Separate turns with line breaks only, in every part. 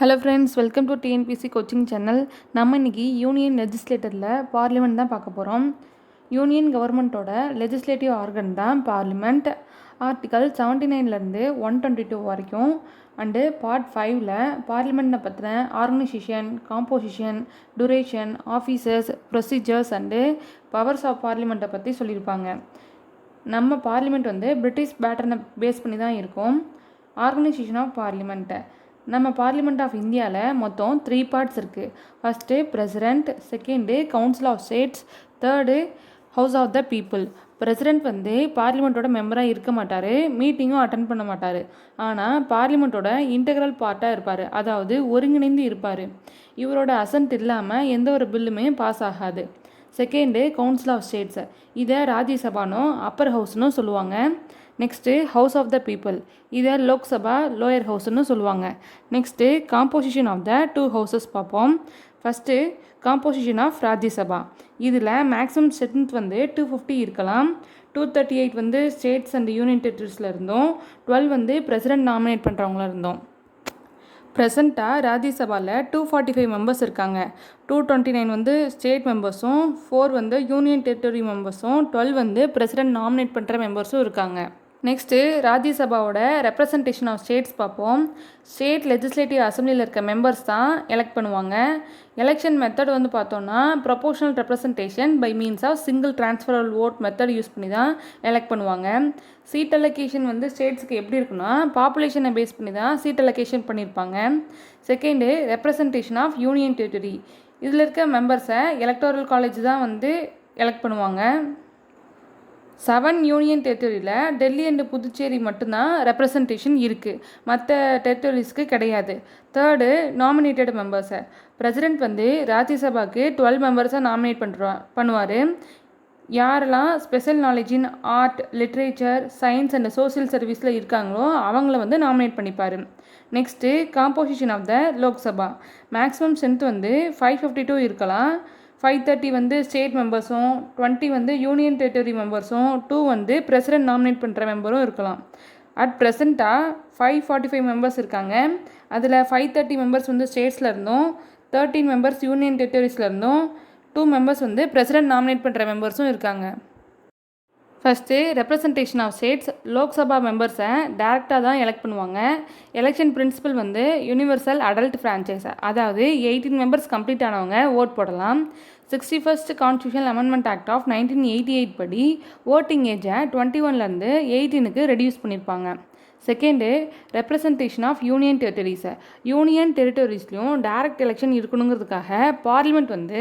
Hello friends, welcome to TNPSC coaching channel. நம்ம இன்றைக்கி union லெஜிஸ்லேட்டரில் parliament தான் பார்க்க போகிறோம். யூனியன் கவர்மெண்ட்டோட லெஜிஸ்லேட்டிவ் ஆர்கன் தான் பார்லிமெண்ட். ஆர்டிகல் 79லேருந்து 122 வரைக்கும் அண்டு பார்ட் 5ல் பார்லிமெண்ட்டை பற்றின organisation, composition, duration, officers, procedures and powers of பார்லிமெண்ட்டை பற்றி சொல்லியிருப்பாங்க. நம்ம பார்லிமெண்ட் பிரிட்டிஷ் பேட்டர்னை பேஸ் பண்ணி தான் இருக்கும். ஆர்கனைசேஷன் ஆஃப் பார்லிமெண்ட்டை நம்ம பார்லிமெண்ட் ஆஃப் இந்தியாவில் மொத்தம் 3 பார்ட்ஸ் இருக்குது. First president, second council of states, third house of the people. President பார்லிமெண்ட்டோட மெம்பராக இருக்க மாட்டார், மீட்டிங்கும் அட்டன் பண்ண மாட்டார். ஆனால் பார்லிமெண்ட்டோட இன்டெக்ரல் பார்ட்டாக இருப்பார், அதாவது ஒருங்கிணைந்து இருப்பார். இவரோட அசன்ட் இல்லாமல் எந்த ஒரு பில்லுமே பாஸ் ஆகாது. செகண்டு கவுன்சில் ஆஃப் ஸ்டேட்ஸ், இதை ராஜ்யசபானோ அப்பர் ஹவுஸ்னு சொல்லுவாங்க. Next house of the people, இதை லோக்சபா லோயர் ஹவுஸ்னு சொல்லுவாங்க. Next composition of the 2 houses பார்ப்போம். First composition of Rajya Sabha. இதில் மேக்ஸிமம் ஸ்ட்ரென்த் 250 இருக்கலாம். 238 ஸ்டேட்ஸ் அண்ட் யூனியன் டெரிட்டரிஸில் இருந்தோம். 12 பிரசிடெண்ட் நாமினேட் பண்ணுறவங்கள இருந்தோம். ப்ரெசண்ட்டாக ராஜ்யசபாவில் 245 மெம்பர்ஸ் இருக்காங்க. 229 ஸ்டேட் மெம்பர்ஸும், 4 யூனியன் டெரிட்டரி மெம்பர்ஸும், 12 பிரசிடெண்ட் நாமினேட் பண்ணுற மெம்பர்ஸும் இருக்காங்க. நெக்ஸ்ட்டு ராஜ்யசபாவோட ரெப்ரசன்டேஷன் ஆஃப் ஸ்டேட்ஸ் பார்ப்போம். ஸ்டேட் லெஜிஸ்லேட்டிவ் அசம்பிளியில் இருக்க மெம்பர்ஸ் தான் எலெக்ட் பண்ணுவாங்க. எலெக்ஷன் மெத்தட் பார்த்தோன்னா proportional representation by means of single transferable vote method use பண்ணி தான் எலெக்ட் பண்ணுவாங்க. சீட் அலோகேஷன் ஸ்டேட்ஸ்க்கு எப்படி இருக்குன்னா பாப்புலேஷனை பேஸ் பண்ணி தான் சீட் அலோகேஷன் பண்ணியிருப்பாங்க. Second representation of union territory. இதில் இருக்க மெம்பர்ஸை எலக்டோரல் காலேஜ் தான் எலெக்ட் பண்ணுவாங்க. 7 யூனியன் டெரிட்டரியில் டெல்லி அண்டு புதுச்சேரி மட்டும்தான் ரெப்ரசன்டேஷன் இருக்குது, மற்ற டெரிட்டரிஸ்க்கு கிடையாது. தேர்டு நாமினேட்டட் மெம்பர்ஸை பிரசிடெண்ட் ராஜ்யசபாவுக்கு 12 மெம்பர்ஸை நாமினேட் பண்ணுவார். யாரெல்லாம் special knowledge in art, literature, science and social சர்வீஸில் இருக்காங்களோ அவங்கள நாமினேட் பண்ணிப்பார். Next composition of the Lok Sabha. Maximum strength 552 இருக்கலாம். 530 ஸ்டேட் மெம்பர்ஸும், 20 யூனியன் டெரிட்டரி மெம்பர்ஸும், 2 பிரசிடெண்ட் நாமினேட் பண்ணுற மெம்பரும் இருக்கலாம். அட் ப்ரெசண்ட்டாக 545 மெம்பர்ஸ் இருக்காங்க. அதில் 530 மெம்பர்ஸ் ஸ்டேட்ஸில் இருந்தும், 13 மெம்பர்ஸ் யூனியன் டெரிட்டரிஸில் இருந்தும், 2 மெம்பர்ஸ் பிரசிடெண்ட் நாமினேட் பண்ணுற மெம்பர்ஸும் இருக்காங்க. First representation of states. Lok Sabha மெம்பர்ஸை டேரெக்டாக தான் எலெக்ட் பண்ணுவாங்க. Election principle universal adult franchise, அதாவது 18 மெம்பர்ஸ் கம்ப்ளீட் ஆனவங்க ஓட் போடலாம். 61st constitutional amendment act of 1988 படி ஓட்டிங் ஏஜை 21லேருந்து 18க்கு ரெடியூஸ் பண்ணியிருப்பாங்க. செகண்டு ரெப்ரசன்டேஷன் ஆஃப் யூனியன் டெரிட்டரிஸை. யூனியன் டெரிட்டரிஸ்லையும் டைரக்ட் எலெக்ஷன் இருக்கணுங்கிறதுக்காக parliament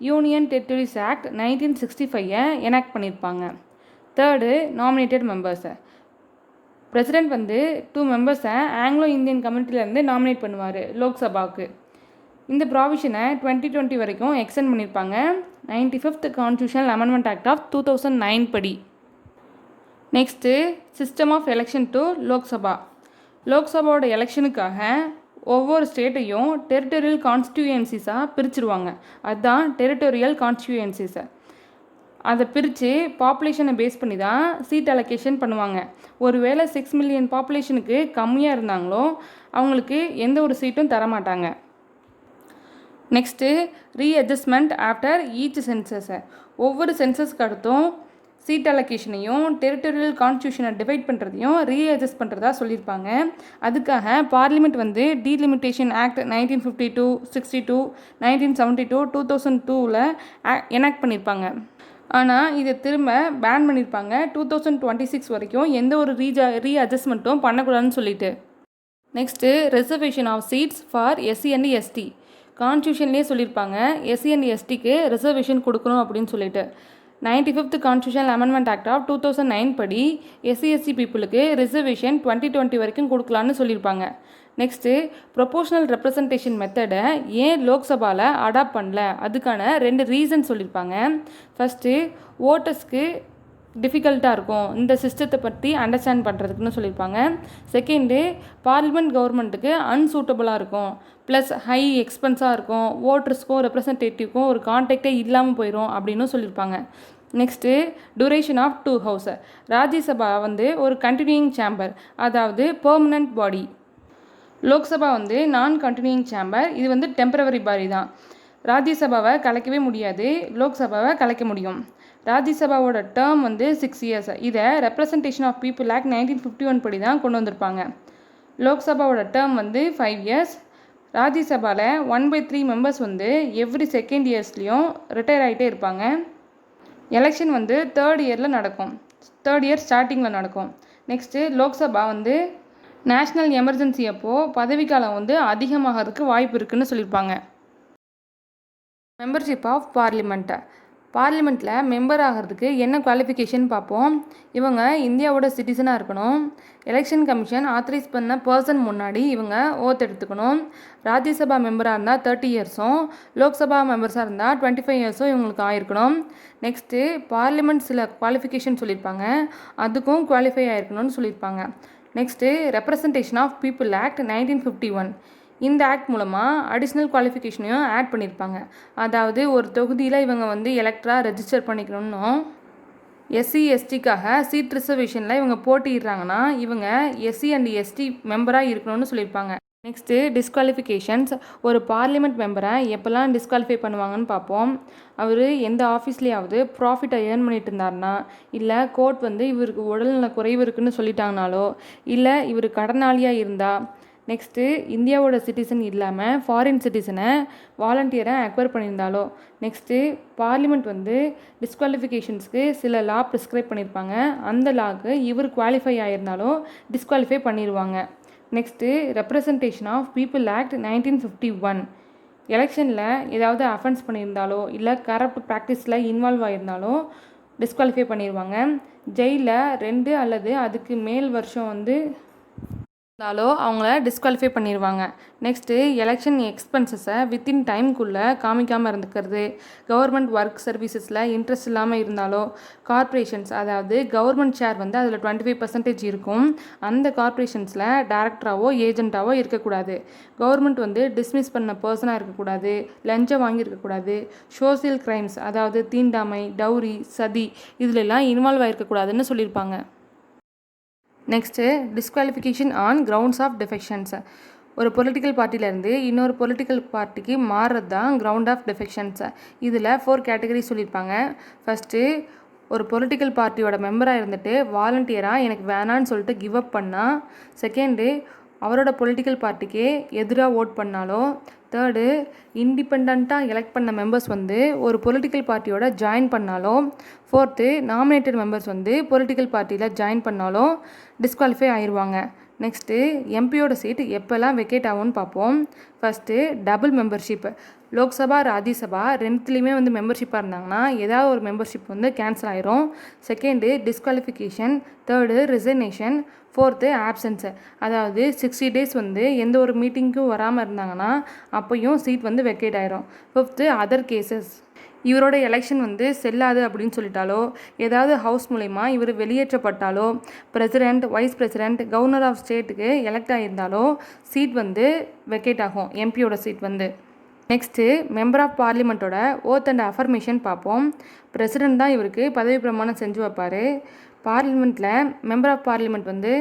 union territories act 1965 enact பண்ணியிருப்பாங்க. தேர்டு நாமினேட்டட் மெம்பர்ஸை. பிரசிடெண்ட் 2 மெம்பர்ஸை ஆங்கிலோ இந்தியன் கம்யூனிட்டியிலேருந்து நாமினேட் பண்ணுவார் லோக்சபாவுக்கு. இந்த ப்ராவிஷனை 2020 வரைக்கும் எக்ஸ்டெண்ட் பண்ணியிருப்பாங்க. 95th constitutional amendment act of 2009 படி. Next system of election to Lok Sabha. லோக்சபாவோட எலெக்ஷனுக்காக ஒவ்வொரு ஸ்டேட்டையும் டெரிட்டோரியல் கான்ஸ்டியூயன்சிஸாக பிரிச்சுருவாங்க. அதுதான் டெரிட்டோரியல் கான்ஸ்டியூயன்சிஸை. அதை பிரித்து பாப்புலேஷனை பேஸ் பண்ணி தான் சீட் அலோகேஷன் பண்ணுவாங்க. ஒருவேளை 6 மில்லியன் பாப்புலேஷனுக்கு கம்மியாக இருந்தாங்களோ அவங்களுக்கு எந்த ஒரு சீட்டும் தரமாட்டாங்க. நெக்ஸ்ட்டு ரீஅட்ஜஸ்ட்மெண்ட் ஆஃப்டர் ஈச் சென்சஸை. ஒவ்வொரு சென்சஸ்க்கு அடுத்தும் சீட் அலோகேஷனையும் டெரிட்டோரியல் கான்ஸ்டியூஷனை டிவைட் பண்ணுறதையும் ரீஅட்ஜஸ்ட் பண்ணுறதா சொல்லியிருப்பாங்க. அதுக்காக பார்லிமெண்ட் டீலிமிட்டேஷன் ஆக்ட் 1952, 62, 1972, 2002 எனாக்ட் பண்ணியிருப்பாங்க. ஆனால் இதை திரும்ப பேன் பண்ணியிருப்பாங்க 2026 வரைக்கும் எந்த ஒரு ரீஅட்ஜஸ்ட்மெண்ட்டும் பண்ணக்கூடாதுன்னு சொல்லிட்டு. Next reservation of seats for SC and ST. கான்ஸ்டியூஷன்லேயே சொல்லியிருப்பாங்க எஸ்சி அண்ட் எஸ்டிக்கு ரிசர்வேஷன் கொடுக்கணும் அப்படின்னு சொல்லிட்டு. 95th constitutional amendment act of 2009 படி எஸ்சி பீப்புளுக்கு ரிசர்வேஷன் 2020 வரைக்கும் கொடுக்கலான்னு சொல்லியிருப்பாங்க. நெக்ஸ்ட்டு ப்ரொபோஷனல் ரெப்ரசன்டேஷன் மெத்தடை ஏன் லோக்சபாவில் அடாப்ட் பண்ணல, அதுக்கான 2 ரீசன் சொல்லியிருப்பாங்க. ஃபஸ்ட்டு ஓட்டர்ஸ்க்கு டிஃபிகல்ட்டாக இருக்கும் இந்த சிஸ்டத்தை பற்றி அண்டர்ஸ்டாண்ட் பண்ணுறதுக்குன்னு சொல்லியிருப்பாங்க. செகண்டு பார்லிமெண்ட் கவர்மெண்ட்டுக்கு அன்சூட்டபுளாக இருக்கும், ப்ளஸ் ஹை எக்ஸ்பென்ஸாக இருக்கும், ஓட்டர்ஸ்க்கும் ரெப்ரசன்டேட்டிவ்க்கும் ஒரு கான்டாக்டே இல்லாமல் போயிடும் அப்படின்னு சொல்லியிருப்பாங்க. Next duration of 2 house. Rajya Sabha ஒரு கண்டினியூயிங் சேம்பர், அதாவது பெர்மனன்ட் பாடி. லோக்சபா வந்து நான் கண்டினியூயிங் சேம்பர், இது வந்து டெம்பரவரி பாடி தான். ராஜ்யசபாவை கலைக்கவே முடியாது, லோக்சபாவை கலைக்க முடியும். ராஜ்யசபாவோட டேர்ம் வந்து 6 இயர்ஸ். இதை ரெப்ரசன்டேஷன் ஆஃப் பீப்புள் ஆக்ட் 1951 படி தான் கொண்டு வந்திருப்பாங்க. லோக்சபாவோட டேர்ம் வந்து 5 இயர்ஸ். ராஜ்யசபாவில் 1/3 மெம்பர்ஸ் வந்து எவ்ரி செகண்ட் இயர்ஸ்லேயும் ரிட்டையர் ஆகிட்டே இருப்பாங்க. எலெக்ஷன் வந்து 3rd இயரில் நடக்கும், 3rd இயர் ஸ்டார்டிங்கில் நடக்கும். நெக்ஸ்ட்டு லோக்சபா வந்து நேஷ்னல் எமர்ஜென்சி அப்போது பதவிக்காலம் வந்து அதிகமாகிறதுக்கு வாய்ப்பு இருக்குதுன்னு சொல்லியிருப்பாங்க. மெம்பர்ஷிப் ஆஃப் பார்லிமெண்ட்டில் மெம்பர் ஆகிறதுக்கு என்ன குவாலிஃபிகேஷன் பார்ப்போம். இவங்க இந்தியாவோட சிட்டிசனாக இருக்கணும். எலெக்ஷன் கமிஷன் ஆத்தரைஸ் பண்ண பர்சன் முன்னாடி இவங்க ஓத் எடுத்துக்கணும். ராஜ்யசபா மெம்பராக இருந்தால் 30 இயர்ஸும், லோக்சபா மெம்பர்ஸாக இருந்தால் 25 இயர்ஸும் இவங்களுக்கு ஆயிருக்கணும். நெக்ஸ்ட்டு பார்லிமெண்ட் சில குவாலிஃபிகேஷன் சொல்லியிருப்பாங்க, அதுக்கும் குவாலிஃபை ஆகிருக்கணும்னு சொல்லியிருப்பாங்க. Next representation of people act 1951. இந்த ஆக்ட் மூலமாக அடிஷ்னல் குவாலிஃபிகேஷனையும் ஆட் பண்ணியிருப்பாங்க. அதாவது ஒரு தொகுதியில் இவங்க வந்து எலக்டராக ரெஜிஸ்டர் பண்ணிக்கணும்னும், எஸ்சி எஸ்டிக்காக சீட் ரிசர்வேஷனில் இவங்க போட்டிடுறாங்கன்னா இவங்க எஸ்சி அண்ட் எஸ்டி மெம்பராக இருக்கணும்னு சொல்லியிருப்பாங்க. நெக்ஸ்ட்டு டிஸ்குவாலிஃபிகேஷன்ஸ். ஒரு பார்லிமெண்ட் மெம்பரை எப்போல்லாம் டிஸ்குவாலிஃபை பண்ணுவாங்கன்னு பார்ப்போம். அவர் எந்த ஆஃபீஸ்லேயாவது ப்ராஃபிட்டை ஏர்ன் பண்ணிட்டு இருந்தாருன்னா, இல்லை கோர்ட் வந்து இவருக்கு உடல்நல குறைவு இருக்குன்னு சொல்லிட்டாங்கனாலோ, இல்லை இவர் கடனாளியாக இருந்தால், நெக்ஸ்ட்டு இந்தியாவோட சிட்டிசன் இல்லாமல் ஃபாரின் சிட்டிசனை வாலண்டியராக அக்வயர் பண்ணியிருந்தாலோ, நெக்ஸ்ட்டு பார்லிமெண்ட் வந்து டிஸ்குவாலிஃபிகேஷன்ஸ்க்கு சில லா ப்ரிஸ்கிரைப் பண்ணியிருப்பாங்க, அந்த லாக்கு இவர் குவாலிஃபை ஆகியிருந்தாலும் டிஸ்குவாலிஃபை பண்ணிடுவாங்க. Next representation of people act 1951. எலெக்ஷனில் ஏதாவது அஃபென்ஸ் பண்ணியிருந்தாலோ, இல்லை கரப்ட் ப்ராக்டிஸில் இன்வால்வ் ஆகியிருந்தாலோ டிஸ்குவாலிஃபை பண்ணிடுவாங்க. ஜெயிலில் 2 அல்லது அதுக்கு மேல் வருஷம் வந்து இருந்தாலோ அவங்கள டிஸ்குவாலிஃபை பண்ணிடுவாங்க. நெக்ஸ்ட்டு எலெக்ஷன் எக்ஸ்பென்சஸை வித்தின் டைம்குள்ளே காமிக்காமல் இருந்துக்கிறது. கவர்மெண்ட் ஒர்க் சர்வீசஸில் இன்ட்ரெஸ்ட் இல்லாமல் இருந்தாலோ, கார்ப்பரேஷன்ஸ் அதாவது கவர்மெண்ட் ஷேர் வந்து அதில் 25% இருக்கும், அந்த கார்ப்பரேஷன்ஸில் டைரக்டராகவோ ஏஜென்ட்டாவோ இருக்கக்கூடாது. கவர்மெண்ட் வந்து டிஸ்மிஸ் பண்ண பர்சனாக இருக்கக்கூடாது, லஞ்சம் வாங்கியிருக்கக்கூடாது, சோசியல் கிரைம்ஸ் அதாவது தீண்டாமை, டவுரி, சதி இதிலெல்லாம் இன்வால்வ் ஆகிருக்கக்கூடாதுன்னு சொல்லியிருப்பாங்க. Next disqualification on grounds of defections. ஒரு பொலிட்டிக்கல் பார்ட்டிலேருந்து இன்னொரு பொலிட்டிக்கல் பார்ட்டிக்கு மாறுறது தான் கிரவுண்ட் ஆஃப் டெஃபெக்ஷன்ஸ். இதில் 4 கேட்டகரி சொல்லியிருப்பாங்க. ஃபஸ்ட்டு, ஒரு பொலிட்டிக்கல் பார்ட்டியோட மெம்பராக இருந்துட்டு வாலண்டியராக எனக்கு வேணான்னு சொல்லிட்டு கிவ் அப் பண்ணால். செகண்டு, அவரோட பொலிட்டிக்கல் பார்ட்டிக்கு எதிராக ஓட் பண்ணாலோ. தேர்டு, இண்டிபெண்ட்டாக எலெக்ட் பண்ண மெம்பர்ஸ் வந்து ஒரு பொலிட்டிக்கல் பார்ட்டியோட ஜாயின் பண்ணாலோ. ஃபோர்த்து, நாமினேட்டட் மெம்பர்ஸ் வந்து பொலிட்டிக்கல் பார்ட்டியில் ஜாயின் பண்ணாலும் டிஸ்குவாலிஃபை ஆயிடுவாங்க. நெக்ஸ்ட்டு, எம்பியோட சீட் எப்போல்லாம் வெக்கேட் ஆகும்னு பார்ப்போம். First, double membership. Lok Sabha, Rajya Sabha ரெண்டுத்துலேயுமே வந்து மெம்பர்ஷிப்பாக இருந்தாங்கன்னா ஏதாவது ஒரு மெம்பர்ஷிப் வந்து கேன்சல் ஆயிரும். Second, disqualification. Third, resignation. Fourth, absence. அதாவது 60 days வந்து எந்த ஒரு மீட்டிங்க்கும் வராமல் இருந்தாங்கன்னா அப்போயும் சீட் வந்து வெக்கேட் ஆயிரும். Fifth, other cases. இவரோட எலெக்ஷன் வந்து செல்லாது அப்படின்னு சொல்லிட்டாலோ, ஏதாவது ஹவுஸ் மூலயமா இவர் வெளியேற்றப்பட்டாலோ, president, vice president, governor of ஸ்டேட்டுக்கு எலெக்ட் ஆகியிருந்தாலோ சீட் வந்து வெக்கேட் ஆகும், எம்பியோட சீட் வந்து. நெக்ஸ்ட்டு, மெம்பர் ஆஃப் பார்லிமெண்ட்டோட ஓத் அண்ட் அஃபர்மேஷன் பார்ப்போம். பிரசிடெண்ட் தான் இவருக்கு பதவி பிரமாணம் செஞ்சு வைப்பார். பார்லிமெண்ட்டில் மெம்பர் ஆஃப் பார்லிமெண்ட் வந்து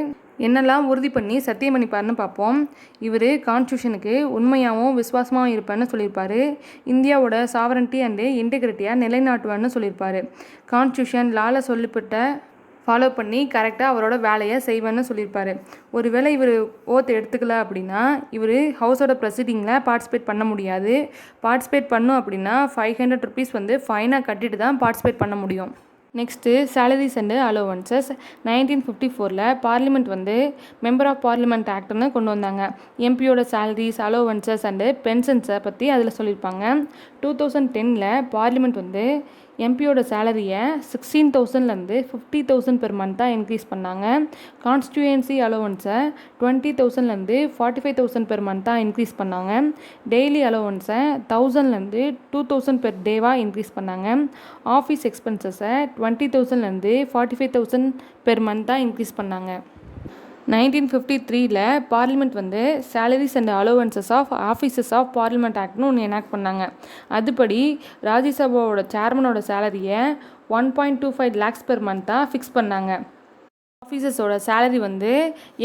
என்னெல்லாம் உறுதி பண்ணி சத்தியம் பண்ணிப்பார்னு பார்ப்போம். இவர் கான்ஸ்டியூஷனுக்கு உண்மையாகவும் விசுவாசமாகவும் இருப்பேன்னு சொல்லியிருப்பார். இந்தியாவோட சாவரன்ட்டி அண்டு இன்டெகிரிட்டியாக நிலைநாட்டுவேன்னு சொல்லியிருப்பார். கான்ஸ்டியூஷன் லாவில் சொல்லப்பட்ட ஃபாலோ பண்ணி கரெக்டாக அவரோட வேலையை செய்வேன்னு சொல்லியிருப்பார். ஒருவேளை இவர் ஓத் எடுத்துக்கல அப்படின்னா இவர் ஹவுஸோட ப்ரொசீடிங்கில் பார்ட்டிசிபேட் பண்ண முடியாது. பார்ட்டிசிபேட் பண்ணும் அப்படின்னா 500 rupees வந்து ஃபைனாக கட்டிட்டு தான் பார்ட்டிசிபேட் பண்ண முடியும். Next, salaries and allowances. 1954 parliament வந்து மெம்பர் ஆஃப் பார்லிமெண்ட் ஆக்ட்னு கொண்டு வந்தாங்க. எம்பியோட சேலரிஸ், அலோவன்சஸ் அண்டு பென்ஷன்ஸை பற்றி அதில் சொல்லியிருப்பாங்க. 2010 பார்லிமெண்ட் வந்து எம்பியோட சேலரியை 16,000லேருந்து 50,000 பெர் மந்த்தாக இன்க்ரீஸ் பண்ணாங்க. கான்ஸ்டியூயன்சி அலோவன்ஸை 20,000லேருந்து 45,000 பெர் மந்த்தாக இன்க்ரீஸ் பண்ணாங்க. டெய்லி அலோவன்ஸை 1,000லேருந்து 2,000 பெர் டேவாக இன்க்ரீஸ் பண்ணாங்க. ஆஃபீஸ் எக்ஸ்பென்சஸை 20,000லேருந்து 45,000 பெர் மந்த்தாக இன்க்ரீஸ் பண்ணாங்க. 1953 பார்லிமெண்ட் வந்து salaries and allowances of offices of parliament ஆக்ட்னு ஒன்று எனாக்ட் பண்ணாங்க. அதுபடி ராஜ்யசபாவோட சேர்மனோட சேலரியை 1.25 lakhs பெர் மந்த்தாக ஃபிக்ஸ் பண்ணாங்க. ஆஃபீஸஸோட சேலரி வந்து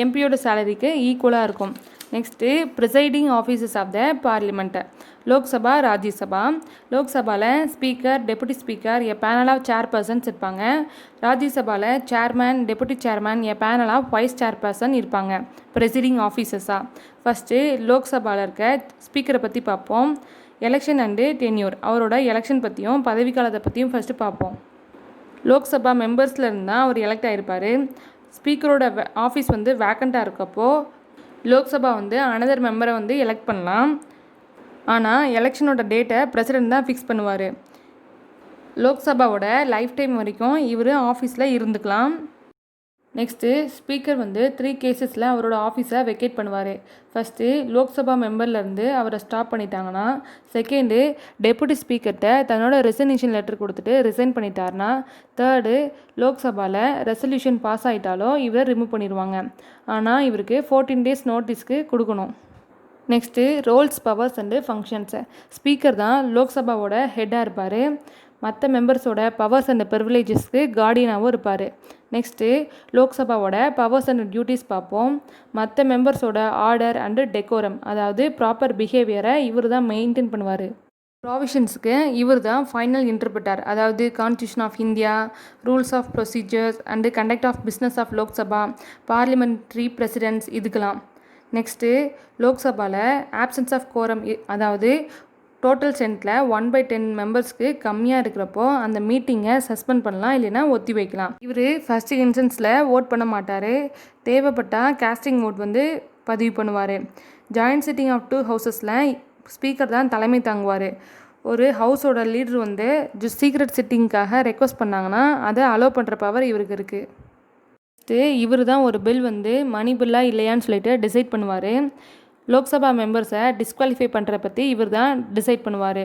எம்பியோட சேலரிக்கு ஈக்குவலாக இருக்கும். Next presiding officers of the parliament. Lok Sabha, Rajya Sabha. லோக்சபாவில் speaker, deputy speaker, a panel of chairpersons இருப்பாங்க. ராஜ்யசபாவில் chairman, deputy chairman, a panel of vice chairperson இருப்பாங்க ப்ரெசிடிங் ஆஃபீஸர்ஸாக. ஃபஸ்ட்டு லோக்சபாவில் இருக்க ஸ்பீக்கரை பற்றி பார்ப்போம். எலெக்ஷன் அண்டு டென்யூர், அவரோட எலெக்ஷன் பற்றியும் பதவிக்காலத்தை பற்றியும் ஃபஸ்ட்டு பார்ப்போம். லோக்சபா மெம்பர்ஸில் இருந்தால் அவர் எலெக்ட் ஆகிருப்பார். ஸ்பீக்கரோட ஆஃபீஸ் வந்து வேக்கண்ட்டாக இருக்கப்போ லோக்சபா வந்து அனதர் மெம்பரை வந்து எலெக்ட் பண்ணலாம். ஆனால் எலெக்ஷனோட டேட்டை பிரசிடெண்ட் தான் ஃபிக்ஸ் பண்ணுவார். லோக்சபாவோட லைஃப் டைம் வரைக்கும் இவர் ஆஃபீஸில் இருந்துக்கலாம். நெக்ஸ்ட்டு ஸ்பீக்கர் வந்து 3 கேசஸில் அவரோட ஆஃபீஸை வெக்கேட் பண்ணுவார். ஃபஸ்ட்டு லோக்சபா மெம்பர்லேருந்து அவரை ஸ்டாப் பண்ணிட்டாங்கன்னா, செகண்டு டெபுட்டி ஸ்பீக்கர்கிட்ட தன்னோட ரெசிக்னேஷன் லெட்டர் கொடுத்துட்டு ரிசைன் பண்ணிட்டாருன்னா, தேர்டு லோக்சபாவில் ரெசல்யூஷன் பாஸ் ஆகிட்டாலோ இவரை ரிமூவ் பண்ணிடுவாங்க. ஆனால் இவருக்கு 14 days நோட்டீஸ்க்கு கொடுக்கணும். Next roles, powers and functions. Speaker தான் லோக்சபாவோட ஹெட்டாக இருப்பார். மற்ற மெம்பர்ஸோட பவர்ஸ் அண்ட் ப்ரிவிலேஜஸ்க்கு கார்டியனாகவும் இருப்பார். நெக்ஸ்ட்டு லோக்சபாவோட பவர்ஸ் அண்ட் டியூட்டிஸ் பார்ப்போம். மற்ற மெம்பர்ஸோட ஆர்டர் அண்டு டெக்கோரம், அதாவது ப்ராப்பர் பிஹேவியரை இவர் தான் மெயின்டைன் பண்ணுவார். ப்ராவிஷன்ஸுக்கு இவர் தான் ஃபைனல் இன்டர்பிரட்டர், அதாவது constitution of India, rules of procedures and conduct of business of Lok Sabha, parliamentary precedents இதுக்கெலாம். நெக்ஸ்ட்டு லோக்சபாவில் ஆப்சன்ஸ் ஆஃப் கோரம், அதாவது டோட்டல் ஸ்ட்ரென்த்தில் 1/10 மெம்பர்ஸ்க்கு கம்மியாக இருக்கிறப்போ அந்த மீட்டிங்கை சஸ்பெண்ட் பண்ணலாம், இல்லைனா ஒத்தி வைக்கலாம். இவர் ஃபஸ்ட்டு இன்ஸ்டன்ஸில் ஓட் பண்ண மாட்டார். தேவைப்பட்டால் கேஸ்டிங் ஓட் வந்து பதிவு பண்ணுவார். ஜாயின்ட் சிட்டிங் ஆஃப் 2 ஹவுசஸில் ஸ்பீக்கர் தான் தலைமை தாங்குவார். ஒரு ஹவுஸோட லீடர் வந்து சீக்ரெட் சிட்டிங்காக ரெக்வஸ்ட் பண்ணாங்கன்னா அதை அலோவ் பண்ணுற பவர் இவருக்கு இருக்குது. இவர் தான் ஒரு பில் வந்து மணி பில்லாக இல்லையான்னு சொல்லிட்டு டிசைட் பண்ணுவார். லோக்சபா மெம்பர்ஸை டிஸ்குவாலிஃபை பண்ணுற பற்றி இவர் தான் டிசைட் பண்ணுவார்.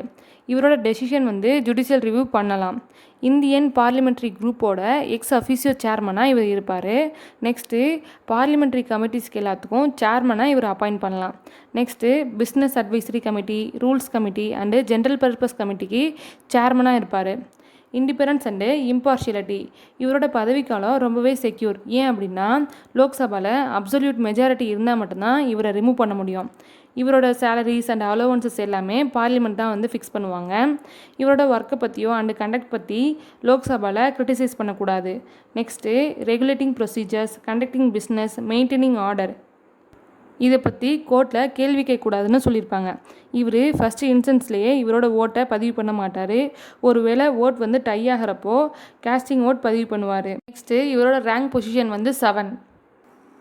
இவரோட டெசிஷன் வந்து ஜுடிஷியல் ரிவ்யூ பண்ணலாம். இந்தியன் பார்லிமெண்ட்ரி குரூப்போட எக்ஸ் அஃபீஷியோ சேர்மனாக இவர் இருப்பார். நெக்ஸ்ட்டு பார்லிமெண்ட்ரி கமிட்டிஸ்க்கு எல்லாத்துக்கும் சேர்மனாக இவர் அப்பாயிண்ட் பண்ணலாம். Next business advisory committee, rules committee and general purpose கமிட்டிக்கு சேர்மனாக இருப்பார். இண்டிபெண்டன்ஸ் அண்டு இம்பார்ஷியலிட்டி, இவரோட பதவிக்காலம் ரொம்பவே செக்யூர். ஏன் அப்படின்னா லோக்சபாவில் அப்சல்யூட் மெஜாரிட்டி இருந்தால் மட்டும்தான் இவரை ரிமூவ் பண்ண முடியும். இவரோட சேலரிஸ் அண்ட் அலோவன்சஸ் எல்லாமே பார்லிமெண்ட் தான் வந்து ஃபிக்ஸ் பண்ணுவாங்க. இவரோட ஒர்க்கை பற்றியோ அண்டு கண்டக்ட் பற்றி லோக்சபாவில் கிரிட்டிசைஸ் பண்ணக்கூடாது. Next regulating procedures, conducting business, maintaining order, இதை பற்றி கோர்ட்டில் கேள்வி கேட்கக்கூடாதுன்னு சொல்லியிருப்பாங்க. இவர் ஃபஸ்ட்டு இன்ஸ்டன்ஸ்லேயே இவரோட ஓட்டை பதிவு பண்ண மாட்டார். ஒரு வேளை ஓட் வந்து டை ஆகிறப்போ கேஸ்டிங் ஓட் பதிவு பண்ணுவார். நெக்ஸ்ட்டு இவரோட ரேங்க் பொசிஷன் வந்து 7.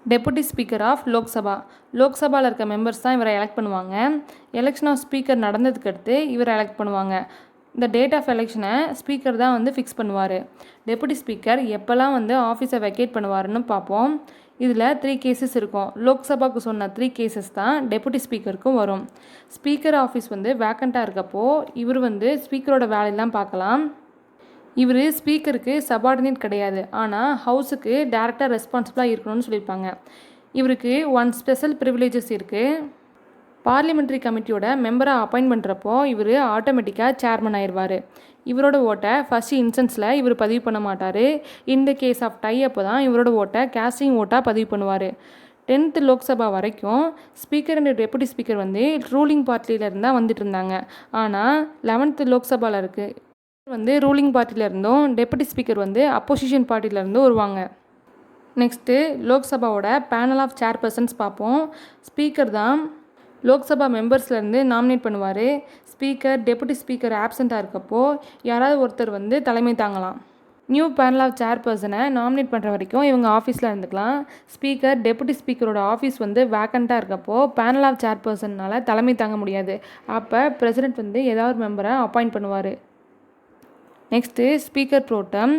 Deputy speaker of Lok Sabha. லோக்சபாவில் இருக்க மெம்பர்ஸ் தான் இவரை எலெக்ட் பண்ணுவாங்க. எலெக்ஷன் ஆஃப் ஸ்பீக்கர் நடந்ததுக்கு அடுத்து இவரை எலெக்ட் பண்ணுவாங்க. இந்த டேட் ஆஃப் எலெக்ஷனை ஸ்பீக்கர் தான் வந்து ஃபிக்ஸ் பண்ணுவார். டெபுட்டி ஸ்பீக்கர் எப்போல்லாம் வந்து ஆஃபீஸை வெக்கேட் பண்ணுவாருன்னு பார்ப்போம். இதில் 3 கேசஸ் இருக்கும். லோக்சபாவுக்கு சொன்ன 3 கேசஸ் தான் டெபுட்டி ஸ்பீக்கருக்கும் வரும். ஸ்பீக்கர் ஆஃபீஸ் வந்து வேக்கண்ட்டாக இருக்கப்போ இவர் வந்து ஸ்பீக்கரோட வேலையெல்லாம் பார்க்கலாம். இவர் ஸ்பீக்கருக்கு சபார்டினேட் கிடையாது, ஆனால் ஹவுஸுக்கு டேரெக்டாக ரெஸ்பான்சிபிளாக இருக்கணும்னு சொல்லியிருப்பாங்க. இவருக்கு 1 ஸ்பெஷல் ப்ரிவிலேஜஸ் இருக்குது. பார்லிமெண்ட்ரி கமிட்டியோட மெம்பராக அப்பாயிண்ட் பண்ணுறப்போ இவர் ஆட்டோமேட்டிக்காக சேர்மன் ஆயிடுவார். இவரோட ஓட்டை ஃபஸ்ட்டு இன்ஸ்டன்ஸில் இவர் பதிவு பண்ண மாட்டார். இந்த கேஸ் ஆஃப் டை அப்போ தான் இவரோட ஓட்டை கேஸ்டிங் ஓட்டாக பதிவு பண்ணுவார். 10th லோக்சபா வரைக்கும் ஸ்பீக்கர் அண்ட் டெபுட்டி ஸ்பீக்கர் வந்து ரூலிங் பார்ட்டியிலேருந்து தான் வந்துட்டு இருந்தாங்க. ஆனால் 11th லோக்சபாவில் இருக்குது வந்து ரூலிங் பார்ட்டியிலேருந்தும் டெபுட்டி ஸ்பீக்கர் வந்து அப்போசிஷன் பார்ட்டியிலேருந்தும் வருவாங்க. நெக்ஸ்ட்டு லோக்சபாவோட பேனல் ஆஃப் சேர்பர்சன்ஸ் பார்ப்போம். ஸ்பீக்கர் தான் லோக்சபா மெம்பர்ஸ்லேருந்து நாமினேட் பண்ணுவார். ஸ்பீக்கர், டெபுட்டி ஸ்பீக்கர் ஆப்சண்ட்டாக இருக்கப்போ யாராவது ஒருத்தர் வந்து தலைமை தாங்கலாம். நியூ பேனல் ஆஃப் சேர்பர்சனை நாமினேட் பண்ணுற வரைக்கும் இவங்க ஆஃபீஸில் இருந்துக்கலாம். ஸ்பீக்கர், டெபுட்டி ஸ்பீக்கரோட ஆஃபீஸ் வந்து வேக்கண்ட்டாக இருக்கப்போ பேனல் ஆஃப் சேர்பர்சனால் தலைமை தாங்க முடியாது. அப்போ பிரசிடெண்ட் வந்து ஏதாவது ஒரு மெம்பரை அப்பாயிண்ட் பண்ணுவார். Next speaker pro tem.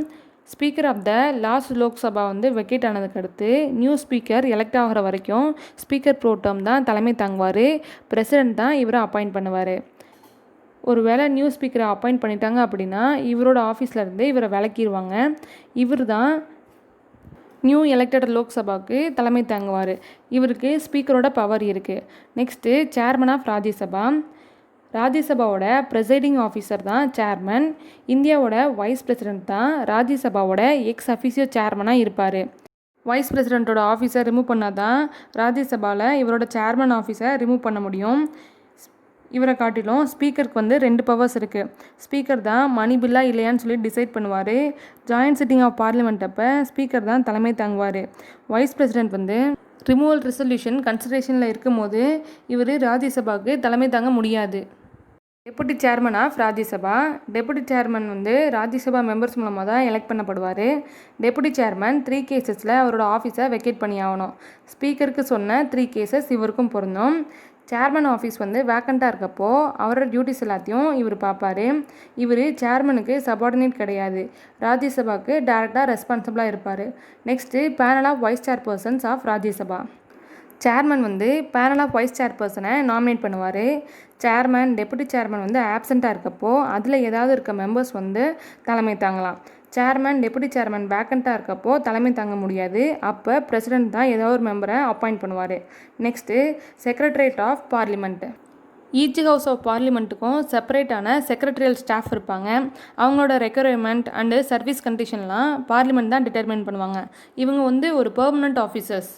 Speaker of the last Lok Sabha வந்து வெக்கேட் ஆனதுக்கு அடுத்து நியூ ஸ்பீக்கர் எலெக்ட் ஆகிற வரைக்கும் ஸ்பீக்கர் ப்ரோட்டம் தான் தலைமை தாங்குவார். பிரசிடெண்ட் தான் இவரை அப்பாயிண்ட் பண்ணுவார். ஒரு வேளை நியூ ஸ்பீக்கரை அப்பாயிண்ட் பண்ணிட்டாங்க அப்படின்னா இவரோட ஆஃபீஸ்லேருந்து இவரை விலக்கிடுவாங்க. இவர் தான் நியூ எலெக்டட் லோக்சபாவுக்கு தலைமை தாங்குவார். இவருக்கு ஸ்பீக்கரோட பவர் இருக்குது. Next chairman of Rajya Sabha. ராஜ்யசபாவோட ப்ரெசைடிங் ஆஃபீஸர் தான் சேர்மன். இந்தியாவோட வைஸ் பிரசிடெண்ட் தான் ராஜ்யசபாவோட எக்ஸ் அஃபீஷியோ சேர்மனாக இருப்பார். வைஸ் பிரசிடெண்ட்டோட ஆஃபீஸை ரிமூவ் பண்ணால் தான் ராஜ்யசபாவில் இவரோட சேர்மன் ஆஃபீஸை ரிமூவ் பண்ண முடியும். இவரை காட்டிலும் ஸ்பீக்கருக்கு வந்து 2 பவர்ஸ் இருக்குது. ஸ்பீக்கர் தான் மணி பில்லா இல்லையான்னு சொல்லி டிசைட் பண்ணுவார். ஜாயின்ட் சிட்டிங் ஆஃப் பார்லிமெண்ட் அப்போ ஸ்பீக்கர் தான் தலைமை தாங்குவார். வைஸ் பிரசிடெண்ட் வந்து ரிமூவல் ரெசல்யூஷன் கன்சிடரேஷனில் இருக்கும்போது இவர் ராஜ்யசபாவுக்கு தலைமை தாங்க முடியாது. Deputy chairman of Rajya Sabha. Deputy chairman வந்து ராஜ்யசபா மெம்பர்ஸ் மூலமாக தான் எலெக்ட் பண்ணப்படுவார். டெபுட்டி சேர்மன் 3 கேசஸில் அவரோட ஆஃபீஸை வெக்கேட் பண்ணி ஆகணும். ஸ்பீக்கருக்கு சொன்ன 3 கேசஸ் இவருக்கும் பொருந்தும். சேர்மன் ஆஃபீஸ் வந்து வேக்கண்ட்டாக இருக்கப்போ அவரோட டியூட்டிஸ் எல்லாத்தையும் இவர் பார்ப்பார். இவர் சேர்மனுக்கு சபார்டினேட் கிடையாது. ராஜ்யசபாவுக்கு டைரெக்டாக ரெஸ்பான்சிபிளாக இருப்பார். Next panel of vice chairpersons of Rajya Sabha. Chairman வந்து பேனல் ஆஃப் வைஸ் சேர்பர்சனை நாமினேட் பண்ணுவார். சேர்மன் டெபுட்டி சேர்மன் வந்து ஆப்சண்ட்டாக இருக்கப்போ அதில் ஏதாவது இருக்க மெம்பர்ஸ் வந்து தலைமை தாங்கலாம். சேர்மன் டெபுட்டி சேர்மன் வேக்கண்ட்டாக இருக்கப்போ தலைமை தாங்க முடியாது. அப்போ பிரசிடெண்ட் தான் ஏதாவது ஒரு மெம்பரை அப்பாயிண்ட் பண்ணுவார். Next secretariat of parliament. Each house of பார்லிமெண்ட்டுக்கும் செப்பரேட்டான செக்ரட்டரியல் ஸ்டாஃப் இருப்பாங்க. அவங்களோட ரெக்யர்மெண்ட் அண்டு சர்வீஸ் கண்டிஷன்லாம் பார்லிமெண்ட் தான் டிட்டர்மைன் பண்ணுவாங்க. இவங்க வந்து ஒரு பெர்மனண்ட் ஆஃபீஸர்ஸ்.